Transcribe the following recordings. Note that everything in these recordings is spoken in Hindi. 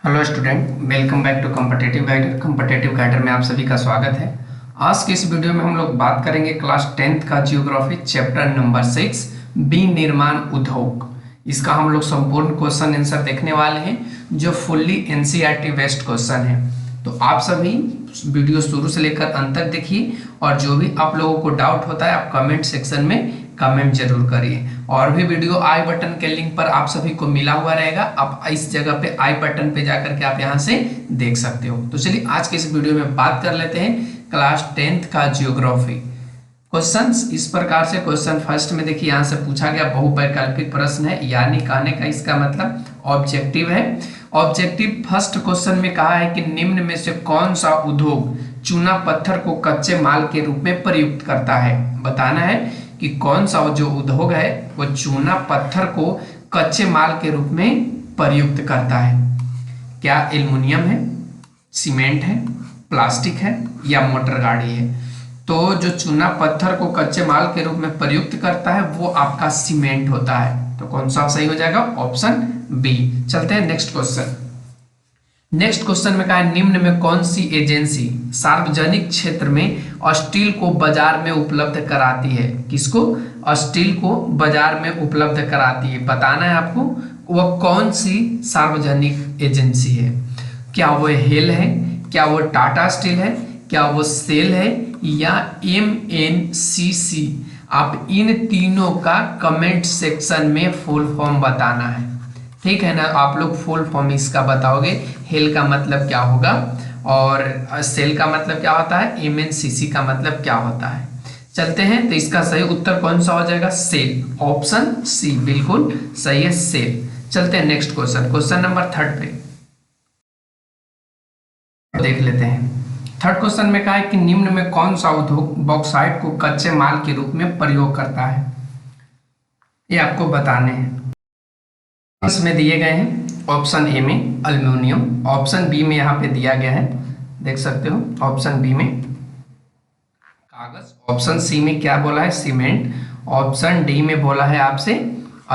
Hello student, welcome back to competitive guider में आप सभी का स्वागत है। आज के इस वीडियो में हम लोग बात करेंगे क्लास 10th का जियोग्राफी चैप्टर नंबर 6 विनिर्माण उद्योग। इसका हम लोग संपूर्ण क्वेश्चन आंसर देखने वाले हैं जो फुल्ली एनसीईआरटी बेस्ड क्वेश्चन है। तो आप सभी वीडियो शुरू से लेकर अंत तक देखिए और जो भी आप लोगों को डाउट होता है आप कमेंट सेक्शन में कमेंट जरूर करिए। और भी वीडियो आई बटन के लिंक पर आप सभी को मिला हुआ रहेगा, आप इस जगह पे आई बटन पे जाकर के आप यहां से देख सकते हो। तो चलिए आज के इस वीडियो में बात कर लेते हैं क्लास 10th का जियोग्राफी क्वेश्चंस। इस प्रकार से क्वेश्चन फर्स्ट में देखिए यहां से पूछा गया बहुवैकल्पिक प्रश्न है, यानी कहने का इसका मतलब ऑब्जेक्टिव है। ऑब्जेक्टिव फर्स्ट क्वेश्चन में कहा है कि निम्न में से कौन सा उद्योग चूना पत्थर को कच्चे माल के रूप में प्रयुक्त करता है। बताना है कि कौन सा जो उद्योग है वो चूना पत्थर को कच्चे माल के रूप में प्रयुक्त करता है। क्या एल्युमिनियम है, सीमेंट है, प्लास्टिक है या मोटर गाड़ी है। तो जो चूना पत्थर को कच्चे माल के रूप में प्रयुक्त करता है वो आपका सीमेंट होता है। तो कौन सा सही हो जाएगा, ऑप्शन बी। चलते हैं नेक्स्ट क्वेश्चन। नेक्स्ट क्वेश्चन में कहा है निम्न में कौन सी एजेंसी सार्वजनिक क्षेत्र में स्टील को बाजार में उपलब्ध कराती है। किसको, स्टील को बाजार में उपलब्ध कराती है। बताना है आपको वह कौन सी सार्वजनिक एजेंसी है। क्या वो हेल है, क्या वो टाटा स्टील है, क्या वो सेल है या MNCC। आप इन तीनों का कमेंट सेक्शन में फुल फॉर्म बताना है, ठीक है ना। आप लोग फुल फॉर्म इसका बताओगे, हेल का मतलब क्या होगा और सेल का मतलब क्या होता है, MNCC का मतलब क्या होता है। चलते हैं, तो इसका सही उत्तर कौन सा हो जाएगा, सेल। ऑप्शन सी बिल्कुल सही है, सेल। चलते हैं नेक्स्ट क्वेश्चन, क्वेश्चन नंबर 3 पे देख लेते हैं। थर्ड क्वेश्चन में कहा है कि निम्न में कौन सा उद्योग बॉक्साइट को कच्चे माल के रूप में प्रयोग करता है। ये आपको बताने हैं। इसमें दिए गए हैं ऑप्शन ए में अल्युमिनियम, ऑप्शन बी में यहाँ पे दिया गया है, देख सकते हो ऑप्शन बी में कागज, ऑप्शन सी में क्या बोला है, सीमेंट, ऑप्शन डी में बोला है आपसे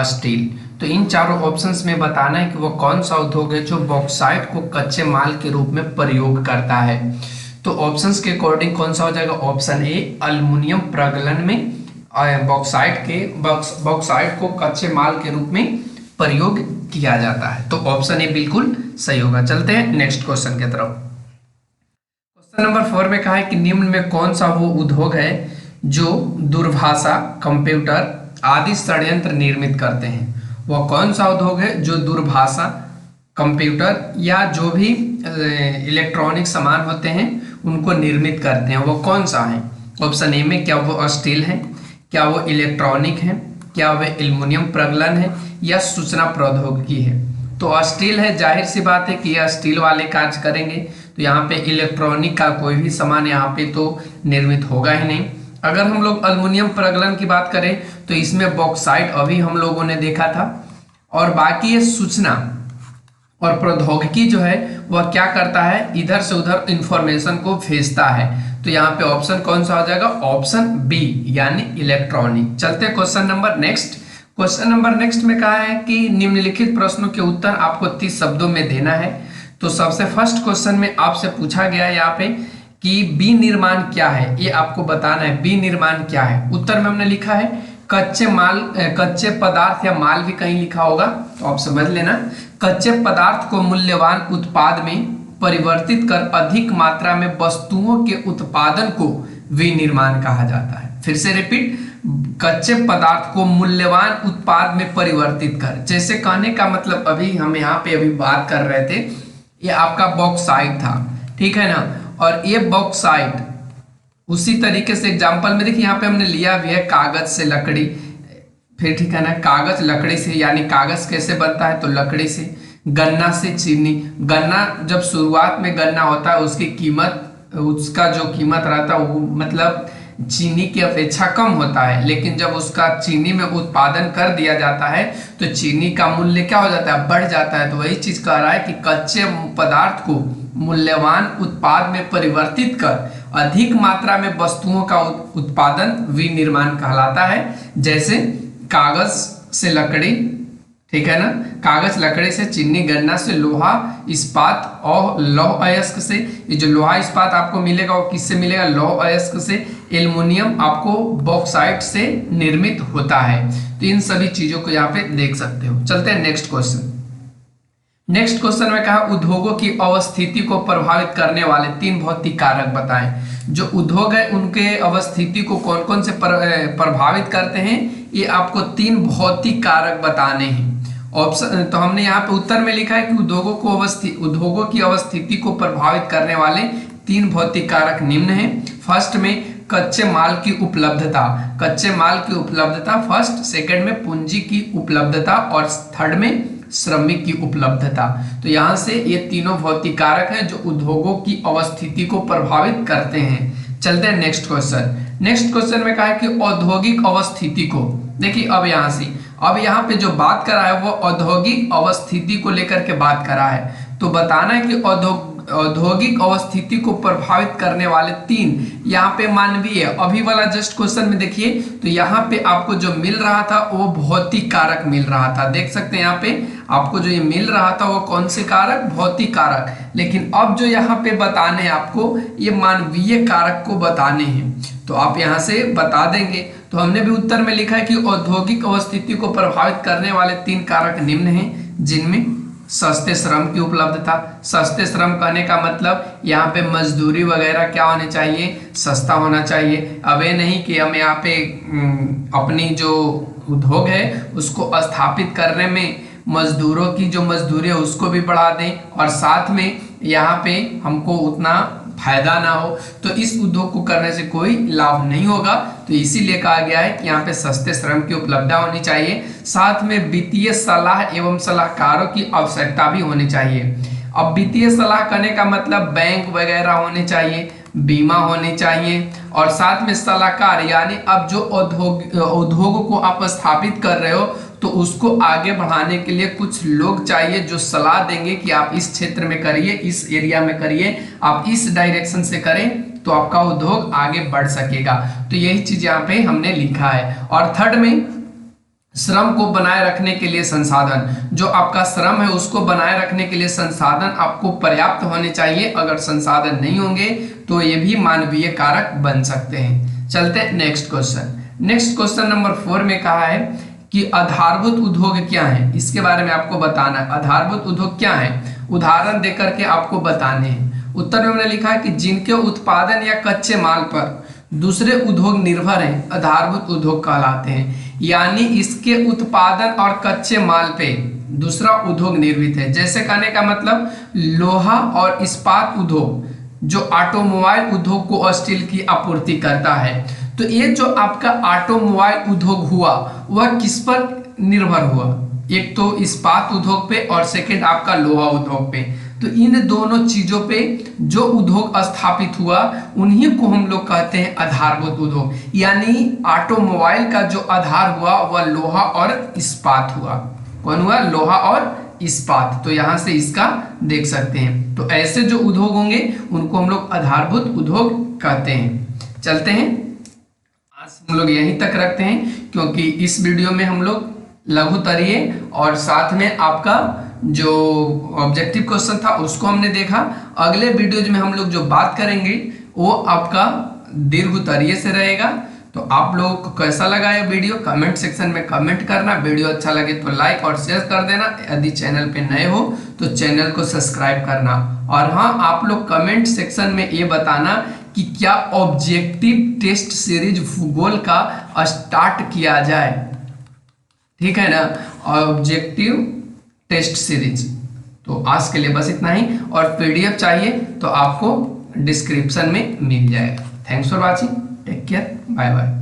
स्टील। तो इन चारों ऑप्शंस में बताना है कि वो कौन सा उद्योग है जो बॉक्साइट को कच्चे माल के रूप में प्रयोग करता है। तो ऑप्शंस के अकॉर्डिंग कौन सा हो जाएगा, ऑप्शन ए अल्युमिनियम प्रगलन में बॉक्साइट को कच्चे माल के रूप में प्रयोग किया जाता है। तो ऑप्शन ए बिल्कुल सही होगा। चलते हैं नेक्स्ट क्वेश्चन की तरफ। क्वेश्चन नंबर 4 में कहा है कि निम्न में कौन सा वो उद्योग है जो दूरभाषा, कंप्यूटर आदि षड्यंत्र निर्मित करते हैं। वह कौन सा उद्योग है जो दूरभाषा, कंप्यूटर या जो भी इलेक्ट्रॉनिक सामान होते हैं उनको निर्मित करते हैं, वो कौन सा है। ऑप्शन ए में क्या वो स्टील है, क्या वो इलेक्ट्रॉनिक है, क्या वह एल्युमिनियम प्रगलन है या सूचना प्रौद्योगिकी है। तो स्टील है, जाहिर सी बात है कि यह स्टील वाले कार्य करेंगे। तो यहाँ पे इलेक्ट्रॉनिक का कोई भी सामान यहाँ पे तो निर्मित होगा ही नहीं। अगर हम लोग एल्युमिनियम प्रगलन की बात करें तो इसमें बॉक्साइट अभी हम लोगों ने देखा था, और बाकी ये सूचना और प्रौद्योगिकी जो है वह क्या करता है, इधर से उधर इंफॉर्मेशन को भेजता है। तो यहाँ पे ऑप्शन कौन सा हो जाएगा, ऑप्शन बी यानी इलेक्ट्रॉनिक। चलते हैं question number next. Question number next में कहा है कि निम्नलिखित प्रश्नों के उत्तर आपको 30 शब्दों में देना है। तो सबसे फर्स्ट क्वेश्चन में आपसे पूछा गया है यहाँ पे कि विनिर्माण क्या है, ये आपको बताना है। विनिर्माण क्या है, उत्तर में हमने लिखा है कच्चे माल, कच्चे पदार्थ या माल भी कहीं लिखा होगा तो आप समझ लेना। कच्चे पदार्थ को मूल्यवान उत्पाद में परिवर्तित कर अधिक मात्रा में वस्तुओं के उत्पादन को विनिर्माण कहा जाता है। फिर से रिपीट, कच्चे पदार्थ को मूल्यवान उत्पाद में परिवर्तित कर। जैसे कहने का मतलब अभी हम यहाँ पे अभी बात कर रहे थे, ये आपका बॉक्साइट था, ठीक है ना। और ये बॉक्साइट उसी तरीके से एग्जांपल में देखिए यहाँ पे हमने लिया भी है कागज से लकड़ी, फिर ठीक है ना, कागज लकड़ी से, यानी कागज कैसे बनता है तो लकड़ी से। गन्ना से चीनी, गन्ना जब शुरुआत में गन्ना होता है उसकी कीमत, उसका जो कीमत रहता है वो मतलब चीनी की अपेक्षा कम होता है, लेकिन जब उसका चीनी में उत्पादन कर दिया जाता है तो चीनी का मूल्य क्या हो जाता है, बढ़ जाता है। तो वही चीज कह रहा है कि कच्चे पदार्थ को मूल्यवान उत्पाद में परिवर्तित कर अधिक मात्रा में वस्तुओं का उत्पादन विनिर्माण कहलाता है। जैसे कागज से लकड़ी, ठीक है ना। कागज, लकड़ी से, चीनी, गन्ना से, लोहा, इस्पात और लौह अयस्क से। ये जो लोहा इस्पात आपको मिलेगा वो किससे मिलेगा? लौह अयस्क से। एल्युमिनियम आपको बॉक्साइट से निर्मित होता है। तो इन सभी चीजों को यहाँ पे देख सकते हो। चलते हैं नेक्स्ट क्वेश्चन। नेक्स्ट क्वेश्चन में कहा उद्योगों की अवस्थिति को प्रभावित करने वाले 3 भौतिक कारक बताएं। जो उद्योग है उनके अवस्थिति को कौन कौन से प्रभावित करते हैं, ये आपको 3 भौतिक कारक बताने हैं। ऑप्शन तो हमने यहाँ पे उत्तर में लिखा है कि उद्योगों की अवस्थिति को प्रभावित करने वाले 3 भौतिक कारक निम्न हैं। फर्स्ट में कच्चे माल की उपलब्धता, कच्चे माल की उपलब्धता फर्स्ट, सेकंड में पूंजी की उपलब्धता और थर्ड में श्रमिक की उपलब्धता। तो यहां से ये तीनों भौतिक कारक हैं जो उद्योगों की अवस्थिति को प्रभावित करते हैं। चलते हैं नेक्स्ट क्वेश्चन। नेक्स्ट क्वेश्चन में कहा है कि औद्योगिक अवस्थिति को, देखिए अब यहाँ पे जो बात करा है वो औद्योगिक अवस्थिति को लेकर के बात करा है। तो बताना है कि औद्योगिक अवस्थिति को प्रभावित करने वाले 3 यहाँ पे मानवीय, अभी वाला जस्ट क्वेश्चन में देखिए तो यहाँ पे आपको जो मिल रहा था वो भौतिक कारक मिल रहा था। देख सकते हैं यहाँ पे आपको जो ये मिल रहा था वो कौन से कारक? भौतिक कारक। लेकिन अब जो यहाँ पे बताने हैं आपको ये मानवीय कारक को बताने हैं, तो आप यहाँ से बता देंगे। तो हमने भी उत्तर में लिखा है कि औद्योगिक अवस्थिति को प्रभावित करने वाले 3 कारक निम्न हैं, जिनमें सस्ते श्रम की उपलब्धता। सस्ते श्रम कहने का मतलब यहाँ पे मजदूरी वगैरह क्या होने चाहिए? सस्ता होना चाहिए। अब ये नहीं कि हम यहाँ पे अपनी जो उद्योग है उसको स्थापित करने में मजदूरों की जो मजदूरी है उसको भी बढ़ा दें और साथ में यहाँ पे हमको उतना फायदा ना हो, तो इस उद्योग को करने से कोई लाभ नहीं होगा। तो इसीलिए कहा गया है कि यहाँ पे सस्ते श्रम की उपलब्धता होनी चाहिए, साथ में वित्तीय सलाह एवं सलाहकारों की आवश्यकता भी होनी चाहिए। अब वित्तीय सलाह करने का मतलब बैंक वगैरह होने चाहिए, बीमा होनी चाहिए और साथ में सलाहकार, यानी अब जो उद्योग को आप स्थापित कर रहे हो तो उसको आगे बढ़ाने के लिए कुछ लोग चाहिए जो सलाह देंगे कि आप इस क्षेत्र में करिए, इस एरिया में करिए, आप इस डायरेक्शन से करें तो आपका उद्योग आगे बढ़ सकेगा। तो यही चीज यहाँ पे हमने लिखा है। और थर्ड में श्रम को बनाए रखने के लिए संसाधन, जो आपका श्रम है उसको बनाए रखने के लिए संसाधन आपको पर्याप्त होने चाहिए। अगर संसाधन नहीं होंगे तो ये भी मानवीय कारक बन सकते हैं। चलते हैं next question. Next question number 4 में कहा है कि आधारभूत उद्योग क्या है, इसके बारे में आपको बताना है। आधारभूत उद्योग क्या है, उदाहरण देकर के आपको बताने हैं। उत्तर में मैंने लिखा है कि जिनके उत्पादन या कच्चे माल पर दूसरे उद्योग निर्भर हैं आधारभूत उद्योग कहलाते हैं। यानी इसके उत्पादन और कच्चे माल पे दूसरा उद्योग निर्मित है। जैसे कहने का मतलब लोहा और इस्पात उद्योग जो ऑटोमोबाइल उद्योग को स्टील की आपूर्ति करता है। तो ये जो आपका ऑटोमोबाइल उद्योग हुआ वह किस पर निर्भर हुआ? एक तो इस्पात उद्योग पे और सेकंड आपका लोहा उद्योग पे। तो इन दोनों चीजों पे जो उद्योग स्थापित हुआ उन्हीं को हम लोग कहते हैं आधारभूत उद्योग। यानी ऑटोमोबाइल का जो आधार हुआ वह लोहा और इस्पात हुआ। कौन हुआ? लोहा और इस्पात। तो यहां से इसका देख सकते हैं। तो ऐसे जो उद्योग होंगे उनको हम लोग आधारभूत उद्योग कहते हैं। चलते हैं, आज हम लोग यहीं तक रखते हैं क्योंकि इस वीडियो में हम लोग लघुत्तरीय और साथ में आपका जो ऑब्जेक्टिव क्वेश्चन था उसको हमने देखा। अगले वीडियोज में हम लोग जो बात करेंगे वो आपका दीर्घोत्तरीय से रहेगा। तो आप लोगों को कैसा लगा ये वीडियो कमेंट सेक्शन में कमेंट करना। वीडियो अच्छा लगे तो लाइक और शेयर कर देना। यदि चैनल पे नए हो तो चैनल को सब्सक्राइब करना। और हाँ, आप लोग कमेंट सेक्शन में ये बताना कि क्या ऑब्जेक्टिव टेस्ट सीरीज भूगोल का स्टार्ट किया जाए। ठीक है ना, ऑब्जेक्टिव टेस्ट सीरीज। तो आज के लिए बस इतना ही, और पीडीएफ चाहिए तो आपको डिस्क्रिप्शन में मिल जाएगा। Thanks for watching, take care, bye bye.